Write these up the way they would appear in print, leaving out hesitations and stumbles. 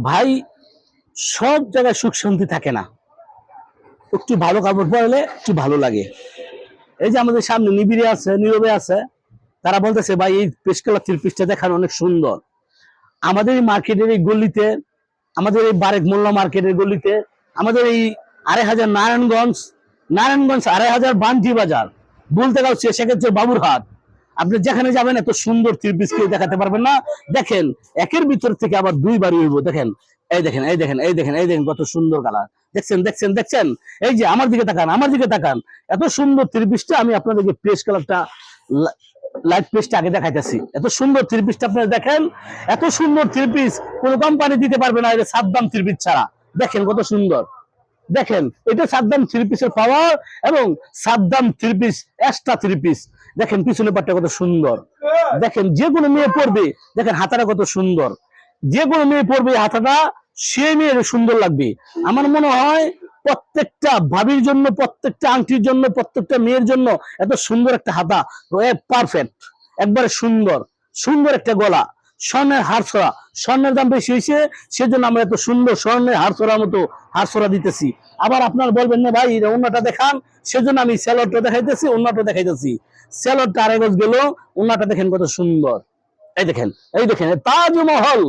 ভাই সব জায়গায় সুখ শান্তি থাকে না, একটু ভালো কাপড় পরলে একটু ভালো লাগে। এই যে আমাদের সামনে নিবিড়ে আছে, নীরবে আছে, তারা বলতেছে ভাই এই পেশকালা থ্রি পিসটা দেখানো অনেক সুন্দর। আমাদের এই মার্কেটের এই গলিতে, আমাদের এই বারেক মোল্লা মার্কেটের গলিতে, আমাদের এই ২৫০০ নারায়ণগঞ্জ ২৫০০ বান্টি বাজার, বলতে গাচ্ছে সেক্ষেত্রে বাবুরহাট, আপনি যেখানে যাবেন এত সুন্দর থ্রি পিস কেউ দেখাতে পারবেন না। দেখেন একের ভিতর থেকে আবার দুইবার হইব। দেখেন এই দেখেন এই দেখেন এই দেখেন এই দেখেন কত সুন্দর কালার। দেখছেন দেখছেন দেখছেন, এই যে আমার দিকে তাকান, আমার দিকে তাকান, এত সুন্দর থ্রি পিসটা আমি আপনাদেরকে পেস্ট কালারটা লাইট পেস্টটা আগে দেখাইতেছি। এত সুন্দর থ্রি পিসটা আপনারা দেখেন, এত সুন্দর থ্রি পিস কোন কোম্পানি দিতে পারবে না, এটা সাদ্দাম থ্রি পিস ছাড়া। দেখেন কত সুন্দর, দেখেন এটা সাদ্দাম থ্রি পিসের পাওয়ার এবং Saddam three piece extra three piece. দেখেন পিছনে পাটটা কত সুন্দর, দেখেন যে কোনো মেয়ে পড়বে, দেখেন হাতাটা কত সুন্দর, যে কোনো মেয়ে পড়বে হাতাটা সে মেয়ের সুন্দর লাগবে। আমার মনে হয় প্রত্যেকটা ভাবির জন্য, প্রত্যেকটা আংটির জন্য, প্রত্যেকটা মেয়ের জন্য এত সুন্দর একটা হাতা পারফেক্ট, একবারে সুন্দর সুন্দর একটা গলা, স্বর্ণের হারছড়া। স্বর্ণের দাম বেশি হয়েছে, সেজন্য আমরা এত সুন্দর স্বর্ণের হারছড়ার মতো হারছড়া দিতেছি। আবার আপনার বলবেন না ভাই অন্যটা দেখান, সেজন্য আমি স্যালোডটা দেখাইতেছি, অন্যটা দেখাইতেছি। স্যালোডটা আড়াই গজ গেল, অন্যটা দেখেন কত সুন্দর। এই দেখেন এই দেখেন তাজমহল,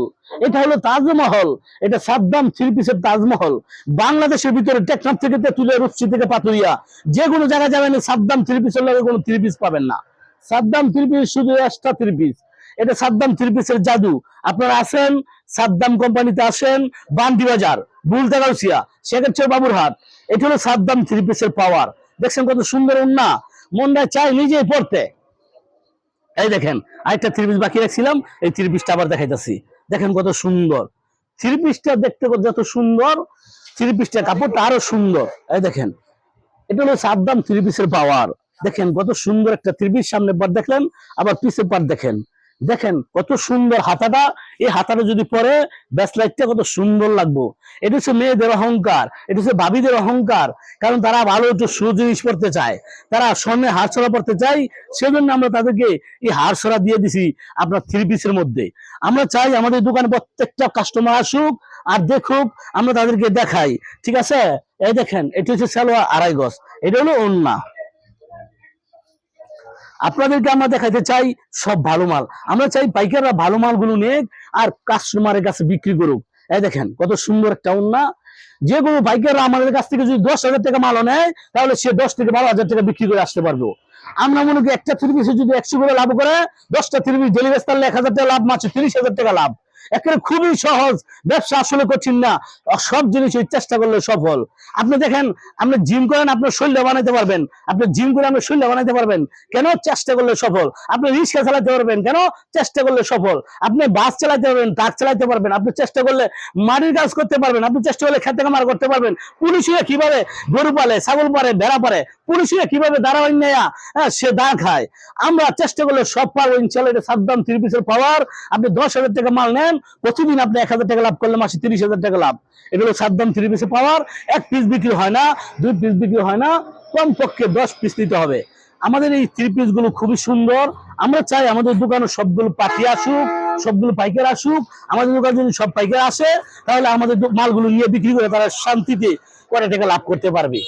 এটা হলো তাজমহল, এটা সাদ্দাম থ্রি পিসের তাজমহল। বাংলাদেশের ভিতরে টেকনাফ থেকে তেঁতুলিয়া, রূপসী থেকে পাতুরিয়া, যে কোনো জায়গায় যাবেন সাদ্দাম থ্রি পিসের লাগে কোনো থ্রি পিস পাবেন না। সাদ্দাম থ্রি পিস শুধু এক্সট্রা থ্রি পিস, এটা সাদ্দাম থ্রি পিসের জাদু। আপনারা আসেন সাদ্দাম কোম্পানিতে, আসেন বান্ডি বাজার, বুলতা গাউসিয়া, সেক্ষেত্রে বাবুরহাট, এটা হলো সাদ্দাম থ্রি পিসের পাওয়ার। দেখছেন কত সুন্দর ওন্না, মনটা চাই নিজেই পড়তে। এই দেখেন আরেকটা থ্রি পিস বাকি রাখছিলাম, এই থ্রি পিসটা আবার দেখাইতেছি। দেখেন কত সুন্দর থ্রি পিসটা, দেখতে যত সুন্দর থ্রি পিসটা, কাপড়টা আরো সুন্দর। এই দেখেন এটা হলো সাদ্দাম থ্রি পিসের পাওয়ার। দেখেন কত সুন্দর একটা থ্রি পিস, সামনে পার দেখলেন, আবার পিছের পার দেখেন, দেখেন কত সুন্দর হাতাটা। এই হাতাটা যদি পরে ব্যাস লাইটটা কত সুন্দর লাগবো। এটা হচ্ছে মেয়েদের অহংকার, এটা হচ্ছে ভাবিদের অহংকার, কারণ তারা ভালো একটু সু জিনিস পড়তে চায়, তারা স্বর্ণে হারছড়া পড়তে চায়, সেজন্য আমরা তাদেরকে এই হারছড়া দিয়ে দিছি আপনার থ্রি পিসের মধ্যে। আমরা চাই আমাদের দোকানে প্রত্যেকটা কাস্টমার আসুক আর দেখুক, আমরা তাদেরকে দেখাই, ঠিক আছে। এই দেখেন এটা হচ্ছে সালোয়ার আড়াই গজ, এটা হলো ওন্না। আপনাদেরকে আমরা দেখাইতে চাই সব ভালো মাল, আমরা চাই পাইকাররা ভালো মালগুলো নেক আর কাস্টমারের কাছে বিক্রি করুক। এই দেখেন কত সুন্দর একটা ওন্না। যে কোনো পাইকাররা আমাদের কাছ থেকে যদি ১০,০০০ টাকা মালও নেয়, তাহলে সে ১০ থেকে ১২,০০০ টাকা বিক্রি করে আসতে পারবো। আমরা মনে করি একটা থ্রি পিসে যদি ১০০ করে লাভ করে, ১০টা থ্রি পিস ডেলিভারি করলে ১,০০০ টাকা লাভ, মাত্র ৩০,০০০ টাকা লাভ। একেবারে খুবই সহজ ব্যবসা, আসলে কঠিন না, সব জিনিস চেষ্টা করলে সফল। আপনি দেখেন, আপনি জিম করেন আপনার শরীর বানাইতে পারবেন, আপনি জিম করে আপনার শরীর বানাইতে পারবেন, কেন? চেষ্টা করলে সফল। আপনি রিক্সা চালাতে পারবেন, কেন? চেষ্টা করলে সফল। আপনি বাস চালাতে পারবেন, ট্রাক চালাতে পারবেন, আপনি চেষ্টা করলে মাটির কাজ করতে পারবেন, আপনি চেষ্টা করলে খেতে কামার করতে পারবেন। পুলিশে কিভাবে গরু পালে, ছাগল পালে, ভেড়া পারে, পুলিশে কিভাবে দাঁড়াবেন নেয়া, সে দাঁড় খায়। আমরা চেষ্টা করলে সব পারবো ইনশাআল্লাহ। এটা সাদ্দাম থ্রি পিসের পাওয়ার। আপনি ১০,০০০ টাকা মাল নেন, প্রতিদিন আপনি ১,০০০ টাকা লাভ করলে মাসে ৩০,০০০ টাকা লাভ। এটা হলো সাদ্দাম থ্রি পিসের পাওয়ার। এক পিস বিক্রি হয় না, ২ পিস বিক্রি হয় না, কমপক্ষে ১০ পিস নিতে হবে। আমাদের এই থ্রি পিস গুলো খুবই সুন্দর। আমরা চাই আমাদের দোকানে সবগুলো পাখি আসুক, সবগুলো পাইকার আসুক। আমাদের দোকানে যদি সব পাইকার আসে, তাহলে আমাদের মালগুলো নিয়ে বিক্রি করে তারা শান্তিতে কয় টাকা লাভ করতে পারবে।